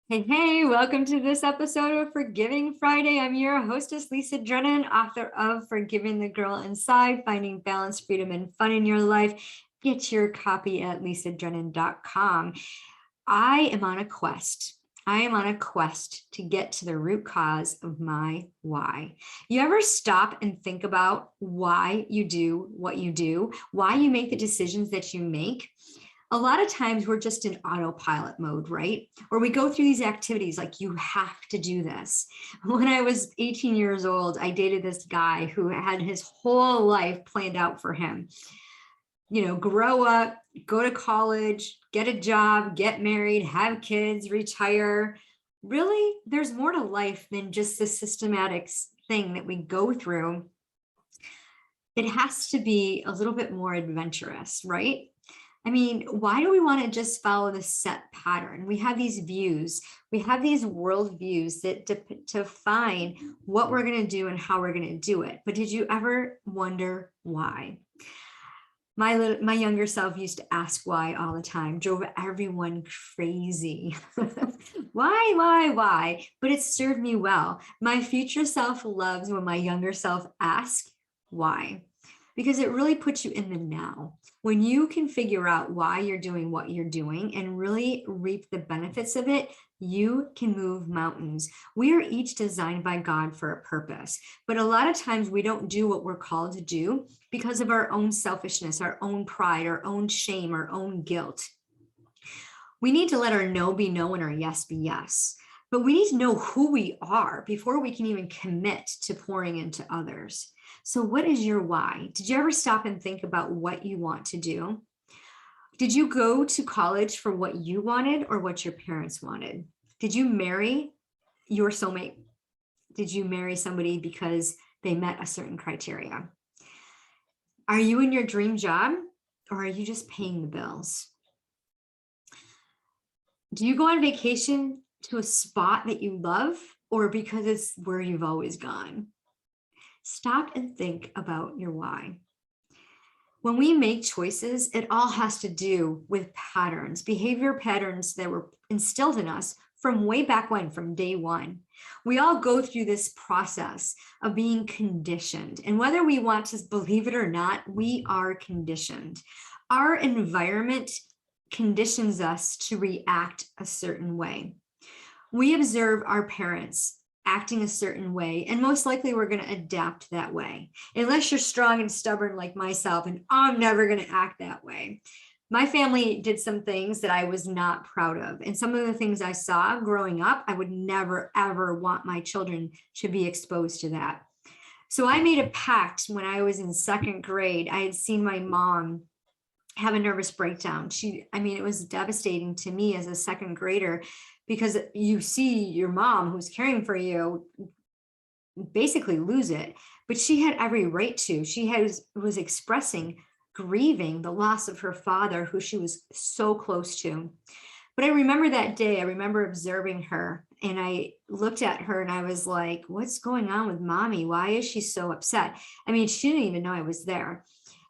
Hey, welcome to this episode of Forgiving Friday. I'm your hostess, Lisa Drennan, author of Forgiving the Girl Inside, Finding Balance, Freedom, and Fun in Your Life. Get your copy at lisadrennan.com. I am on a quest. I am on a quest to get to the root cause of my why. You ever stop and think about why you do what you do, why you make the decisions that you make? A lot of times we're just in autopilot mode, right? Or we go through these activities like you have to do this. When I was 18 years old, I dated this guy who had his whole life planned out for him. Grow up, go to college, get a job, get married, have kids, retire. Really, there's more to life than just the systematic thing that we go through. It has to be a little bit more adventurous, right? I mean, why do we want to just follow the set pattern? We have these views, we have these world views that define what we're going to do and how we're going to do it. But did you ever wonder why? My younger self used to ask why all the time, drove everyone crazy. Why? But it served me well. My future self loves when my younger self asks why, because it really puts you in the now. When you can figure out why you're doing what you're doing and really reap the benefits of it, you can move mountains. We are each designed by God for a purpose, but a lot of times we don't do what we're called to do because of our own selfishness, our own pride, our own shame, our own guilt. We need to let our no be no and our yes be yes, but we need to know who we are before we can even commit to pouring into others. So what is your why? Did you ever stop and think about what you want to do? Did you go to college for what you wanted or what your parents wanted? Did you marry your soulmate? Did you marry somebody because they met a certain criteria? Are you in your dream job or are you just paying the bills? Do you go on vacation to a spot that you love or because it's where you've always gone? Stop and think about your why. When we make choices, it all has to do with patterns, behavior patterns that were instilled in us from way back when, from day one. We all go through this process of being conditioned. And whether we want to believe it or not, we are conditioned. Our environment conditions us to react a certain way. We observe our parents acting a certain way, and most likely we're going to adapt that way, unless you're strong and stubborn like myself, and I'm never going to act that way. My family did some things that I was not proud of, and some of the things I saw growing up, I would never, ever want my children to be exposed to that. So I made a pact when I was in second grade. I had seen my mom have a nervous breakdown. It was devastating to me as a second grader, because you see your mom who's caring for you basically lose it, but she had every right to. Was expressing, grieving the loss of her father, who she was so close to. But I remember that day, I remember observing her, and I looked at her and I was like, what's going on with mommy? Why is she so upset? She didn't even know I was there.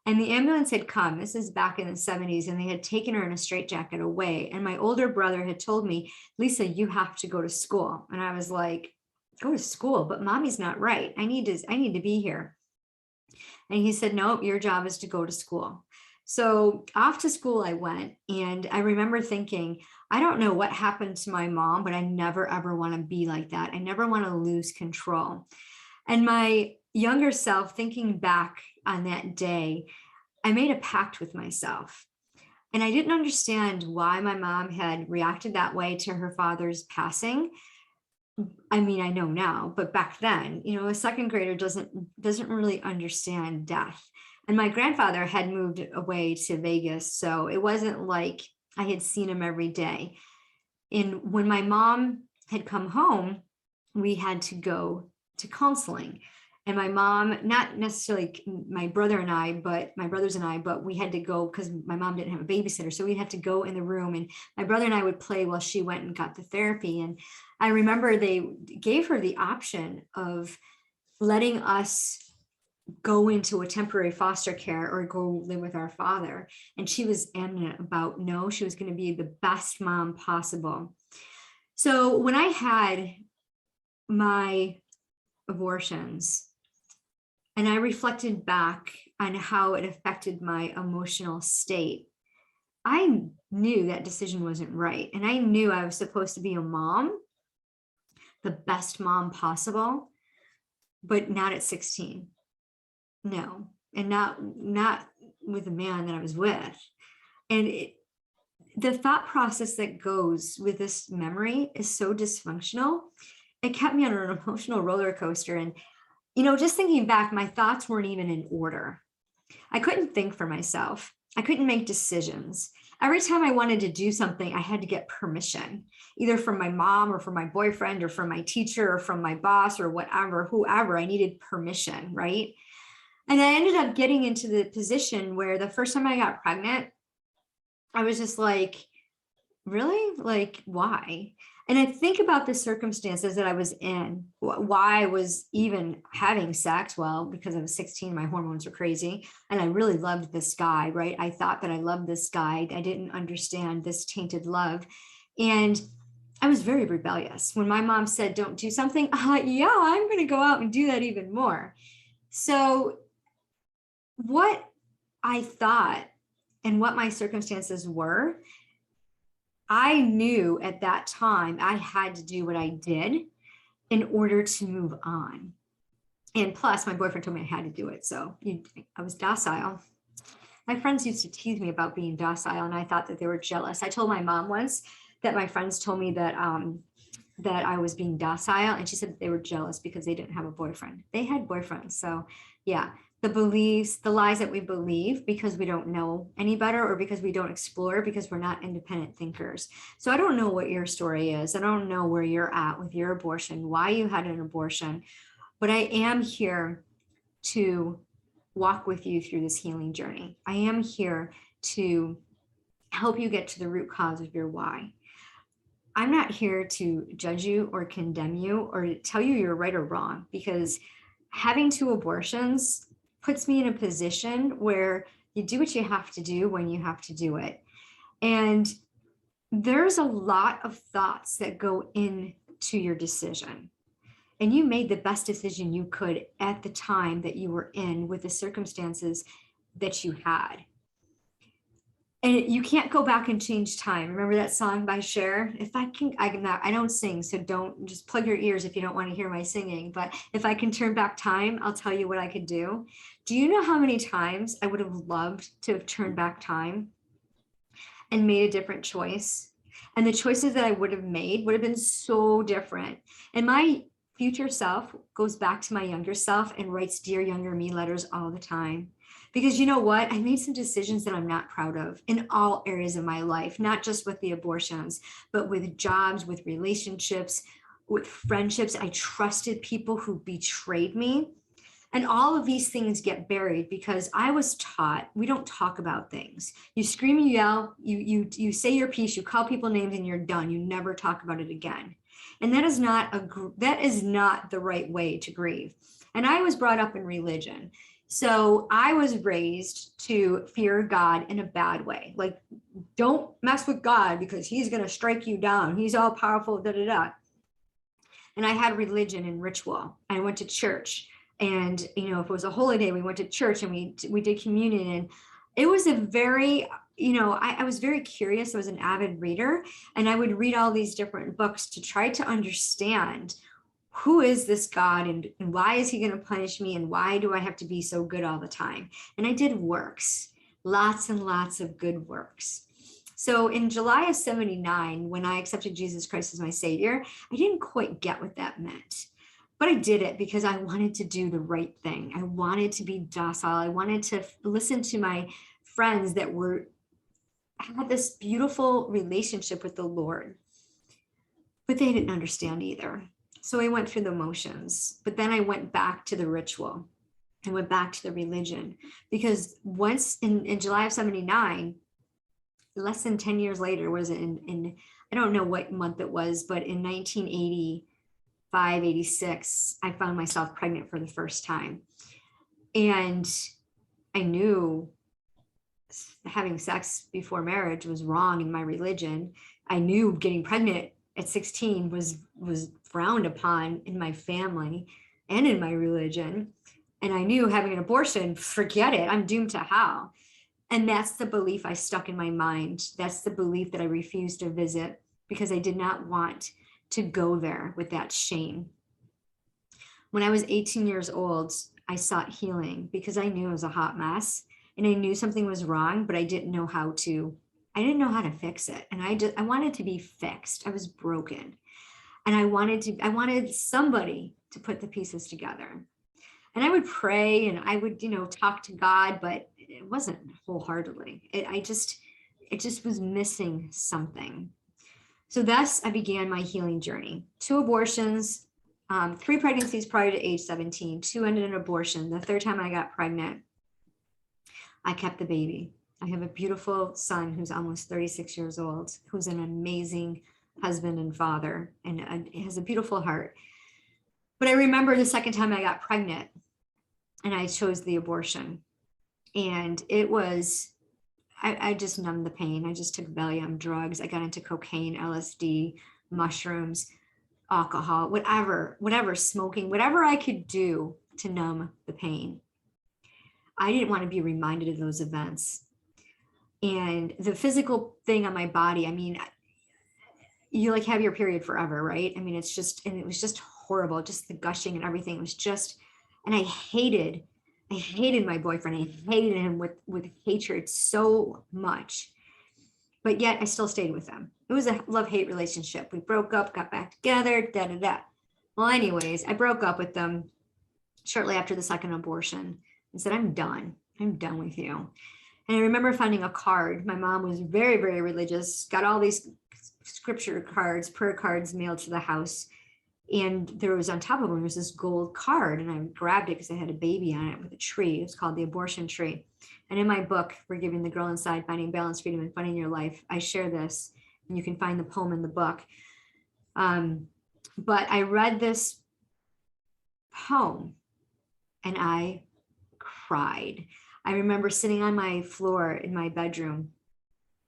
And the ambulance had come. This is back in the 70s, and they had taken her in a straitjacket away. And my older brother had told me, Lisa, you have to go to school. And I was like, go to school? But mommy's not right. I need to be here. And he said, no, your job is to go to school. So off to school I went. And I remember thinking, I don't know what happened to my mom, but I never, ever want to be like that. I never want to lose control. And my younger self, thinking back on that day, I made a pact with myself. And I didn't understand why my mom had reacted that way to her father's passing. I know now, but back then, a second grader doesn't really understand death. And my grandfather had moved away to Vegas, so it wasn't like I had seen him every day. And when my mom had come home, we had to go to counseling. And my mom, not necessarily my brothers and I, but we had to go because my mom didn't have a babysitter. So we'd have to go in the room, and my brother and I would play while she went and got the therapy. And I remember they gave her the option of letting us go into a temporary foster care or go live with our father. And she was adamant about no, she was going to be the best mom possible. So when I had my abortions and I reflected back on how it affected my emotional state, I knew that decision wasn't right. And I knew I was supposed to be a mom, the best mom possible, but not at 16. No, and not with the man that I was with. And the thought process that goes with this memory is so dysfunctional. It kept me on an emotional roller coaster. And, just thinking back, my thoughts weren't even in order. I couldn't think for myself. I couldn't make decisions. Every time I wanted to do something, I had to get permission, either from my mom or from my boyfriend or from my teacher or from my boss or whatever, whoever. I needed permission, right? And I ended up getting into the position where the first time I got pregnant, I was just like, really? Like, why? And I think about the circumstances that I was in, why I was even having sex. Well, because I was 16, my hormones were crazy. And I really loved this guy, right? I thought that I loved this guy. I didn't understand this tainted love. And I was very rebellious. When my mom said, don't do something, yeah, I'm going to go out and do that even more. So what I thought and what my circumstances were, I knew at that time I had to do what I did in order to move on. And plus, my boyfriend told me I had to do it. So I was docile. My friends used to tease me about being docile, and I thought that they were jealous. I told my mom once that my friends told me that that I was being docile, and she said that they were jealous because they didn't have a boyfriend. They had boyfriends. So yeah, the beliefs, the lies that we believe because we don't know any better, or because we don't explore, because we're not independent thinkers. So I don't know what your story is. I don't know where you're at with your abortion, why you had an abortion, but I am here to walk with you through this healing journey. I am here to help you get to the root cause of your why. I'm not here to judge you or condemn you or tell you you're right or wrong, because having 2 abortions puts me in a position where you do what you have to do when you have to do it. And there's a lot of thoughts that go into your decision. And you made the best decision you could at the time that you were in with the circumstances that you had. And you can't go back and change time. Remember that song by Cher? If I can, I don't sing, so don't just plug your ears if you don't want to hear my singing. But if I can turn back time, I'll tell you what I could do. Do you know how many times I would have loved to have turned back time and made a different choice? And the choices that I would have made would have been so different. And my future self goes back to my younger self and writes Dear Younger Me letters all the time. Because you know what? I made some decisions that I'm not proud of in all areas of my life, not just with the abortions, but with jobs, with relationships, with friendships. I trusted people who betrayed me. And all of these things get buried because I was taught we don't talk about things. You scream, you yell, you say your piece, you call people names, and you're done. You never talk about it again. And that is not the right way to grieve. And I was brought up in religion. So I was raised to fear God in a bad way. Like, don't mess with God because he's going to strike you down. He's all powerful, da, da, da. And I had religion and ritual. I went to church, and, if it was a holy day, we went to church and we did communion. And it was a very, I was very curious. I was an avid reader, and I would read all these different books to try to understand who is this God, and why is he going to punish me, and why do I have to be so good all the time? And I did works, lots and lots of good works. So in July of 79, when I accepted Jesus Christ as my savior, I didn't quite get what that meant, but I did it because I wanted to do the right thing. I wanted to be docile. I wanted to listen to my friends that had this beautiful relationship with the Lord, but they didn't understand either. So I went through the motions, but then I went back to the ritual. I went back to the religion, because once in July of 79, less than 10 years later, was in I don't know what month it was, but in 1985, 86, I found myself pregnant for the first time. And I knew having sex before marriage was wrong in my religion. I knew getting pregnant at 16 was frowned upon in my family and in my religion. And I knew having an abortion, forget it, I'm doomed to hell. And that's the belief I stuck in my mind. That's the belief that I refused to visit because I did not want to go there with that shame. When I was 18 years old, I sought healing because I knew it was a hot mess and I knew something was wrong, but I didn't know how to fix it. And I wanted to be fixed. I was broken. And I wanted somebody to put the pieces together. And I would pray and I would, talk to God, but it wasn't wholeheartedly. It just was missing something. So thus I began my healing journey. 2 abortions, 3 pregnancies prior to age 17, 2 ended in abortion. The 3rd time I got pregnant, I kept the baby. I have a beautiful son who's almost 36 years old, who's an amazing husband and father, and has a beautiful heart. But I remember the 2nd time I got pregnant and I chose the abortion. And it was, I just numbed the pain. I just took Valium, drugs. I got into cocaine, LSD, mushrooms, alcohol, whatever, smoking, whatever I could do to numb the pain. I didn't want to be reminded of those events. And the physical thing on my body, I mean, you like have your period forever, right? I mean, it was just horrible, just the gushing and everything was just, and I hated my boyfriend. I hated him with hatred so much, but yet I still stayed with him. It was a love-hate relationship. We broke up, got back together, Well, anyways, I broke up with them shortly after the 2nd abortion and said, I'm done with you. And I remember finding a card. My mom was very, very religious, got all these scripture cards, prayer cards mailed to the house. And there was on top of them was this gold card, and I grabbed it because it had a baby on it with a tree. It was called the abortion tree. And in my book, Forgiving the Girl Inside, Finding Balance, Freedom, and Fun in Your Life, I share this, and you can find the poem in the book. But I read this poem and I cried. I remember sitting on my floor in my bedroom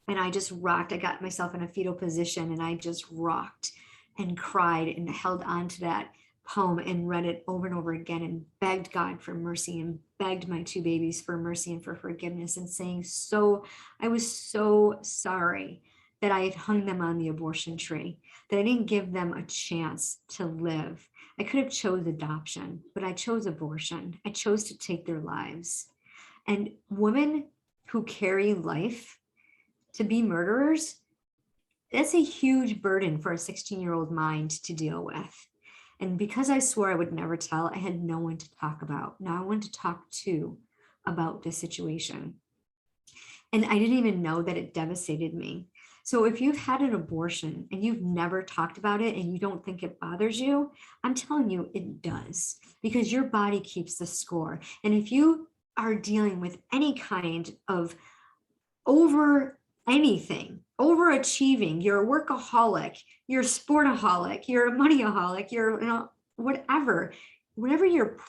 and I just rocked. I got myself in a fetal position and I just rocked and cried and held on to that poem and read it over and over again and begged God for mercy and begged my 2 babies for mercy and for forgiveness and saying, I was so sorry that I had hung them on the abortion tree, that I didn't give them a chance to live. I could have chose adoption, but I chose abortion. I chose to take their lives. And women who carry life to be murderers, that's a huge burden for a 16-year-old mind to deal with. And because I swore I would never tell, I had no one to talk about, no one to talk to about the situation. And I didn't even know that it devastated me. So if you've had an abortion and you've never talked about it and you don't think it bothers you, I'm telling you it does, because your body keeps the score. And if you are dealing with any kind of overachieving, you're a workaholic, you're a sportaholic, you're a moneyaholic, you're whatever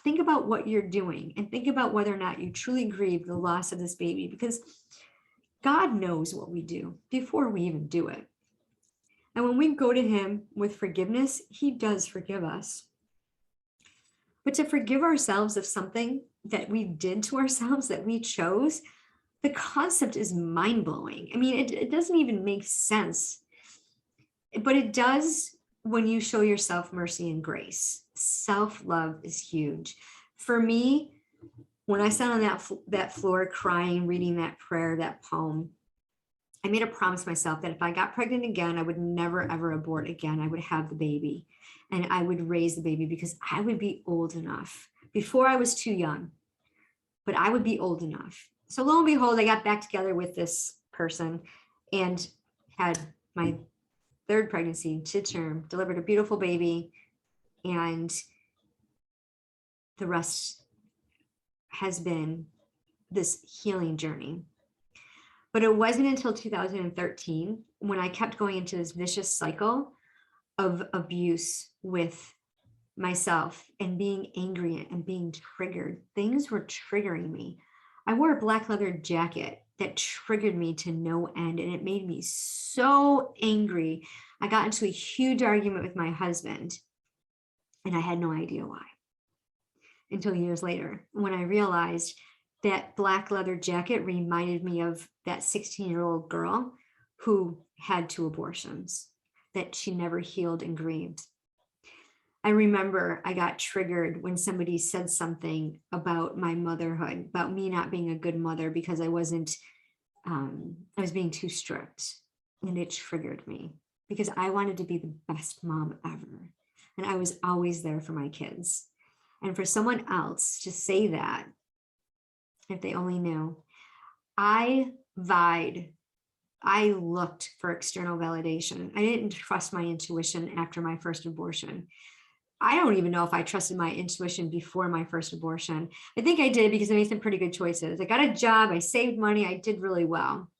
think about what you're doing and think about whether or not you truly grieve the loss of this baby, because God knows what we do before we even do it. And when we go to him with forgiveness, he does forgive us. But to forgive ourselves of something that we did to ourselves, that we chose, the concept is mind-blowing. I mean, it doesn't even make sense, but it does when you show yourself mercy and grace. Self-love is huge. For me, when I sat on that floor crying, reading that prayer, that poem, I made a promise myself that if I got pregnant again, I would never, ever abort again. I would have the baby and I would raise the baby because I would be old enough. Before I was too young, but I would be old enough. So lo and behold, I got back together with this person and had my 3rd pregnancy to term, delivered a beautiful baby, and the rest has been this healing journey. But it wasn't until 2013 when I kept going into this vicious cycle of abuse with myself and being angry and being triggered. Things were triggering me. I wore a black leather jacket that triggered me to no end, and it made me so angry. I got into a huge argument with my husband, and I had no idea why until years later when I realized that black leather jacket reminded me of that 16-year-old girl who had 2 abortions that she never healed and grieved. I remember I got triggered when somebody said something about my motherhood, about me not being a good mother because I was being too strict, and it triggered me because I wanted to be the best mom ever. And I was always there for my kids. And for someone else to say that, if they only knew, I looked for external validation. I didn't trust my intuition after my first abortion. I don't even know if I trusted my intuition before my first abortion. I think I did because I made some pretty good choices. I got a job, I saved money, I did really well.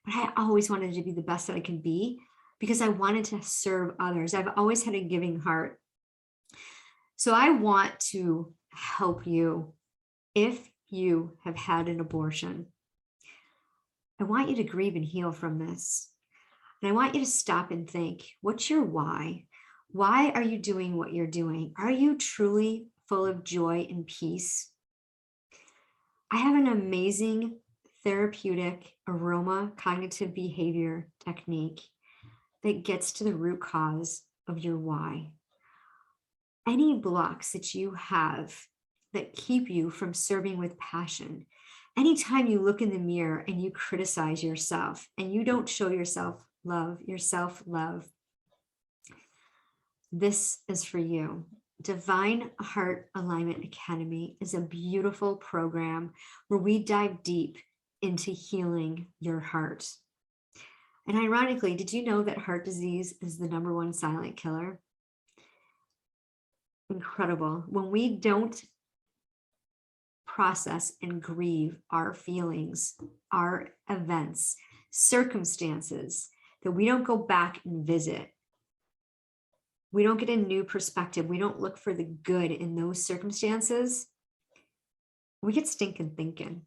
But I always wanted to be the best that I could be because I wanted to serve others. I've always had a giving heart. So I want to help you if you have had an abortion. I want you to grieve and heal from this. And I want you to stop and think, what's your why? Why are you doing what you're doing? Are you truly full of joy and peace? I have an amazing therapeutic aroma cognitive behavior technique that gets to the root cause of your why. Any blocks that you have that keep you from serving with passion, anytime you look in the mirror and you criticize yourself and you don't show yourself love, this is for you. Divine Heart Alignment Academy is a beautiful program where we dive deep into healing your heart. And ironically, did you know that heart disease is the #1 silent killer? Incredible. When we don't process and grieve our feelings, our events, circumstances, that we don't go back and visit, we don't get a new perspective, we don't look for the good in those circumstances, we get stinking thinking.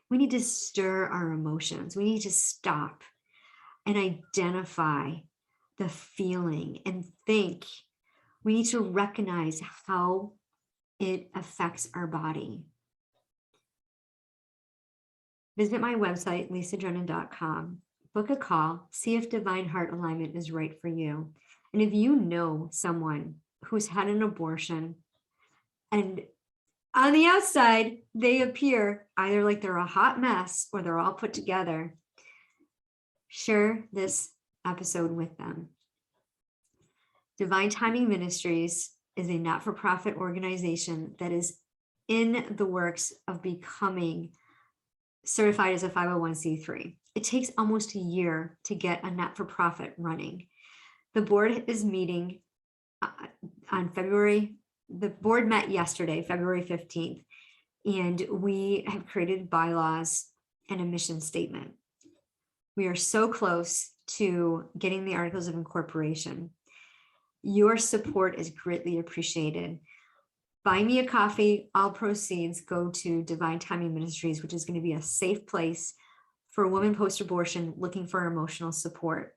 We need to stir our emotions. We need to stop and identify the feeling and think. We need to recognize how it affects our body. Visit my website, lisadrennan.com, book a call, see if Divine Heart Alignment is right for you. And if you know someone who's had an abortion and on the outside, they appear either like they're a hot mess or they're all put together, share this episode with them. Divine Timing Ministries is a not-for-profit organization that is in the works of becoming certified as a 501c3. It takes almost a year to get a not-for-profit running. The board is meeting on the board met yesterday, February 15th, and we have created bylaws and a mission statement. We are so close to getting the articles of incorporation. Your support is greatly appreciated. Buy me a coffee. All proceeds go to Divine Timing Ministries, which is going to be a safe place for a woman post-abortion looking for emotional support.